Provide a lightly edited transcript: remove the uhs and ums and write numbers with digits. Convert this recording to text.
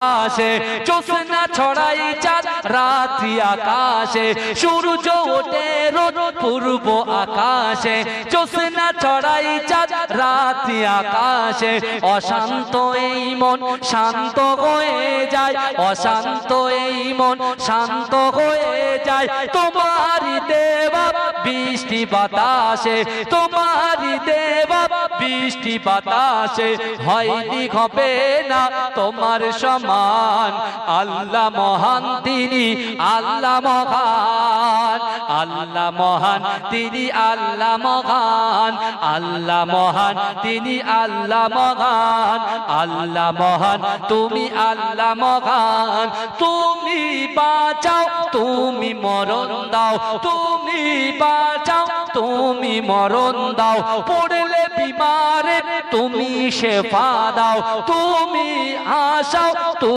আসে জ্যোৎস্না ছড়াই চাঁদ রাত্রি আকাশে, সূর্য ওঠে রোদ পূর্ব আকাশে, জ্যোৎস্না ছড়াই চাঁদ রাত্রি আকাশে। অশান্ত এই মন শান্ত হয়ে যায়, অশান্ত এই মন শান্ত হয়ে যায়, তোমারই দেওয়া বৃষ্টি বাতাসে, তোমারই দেওয়া বৃষ্টি বাতাসে। হয়নি হবে না তোমার সমান, আল্লাহ মহান তিনি আল্লাহ মহান, আল্লাহ মহান তিনি আল্লাহ মহান, আল্লাহ মহান তিনি আল্লাহ মহান, আল্লাহ মহান তুমি আল্লাহ মহান। তুমি বাঁচাও তুমি মরণ দাও, তুমি বাঁচাও তুমি মরণ দাও, পড়লে বিমারে তুমি শেফা দাও, তুমি আসাও।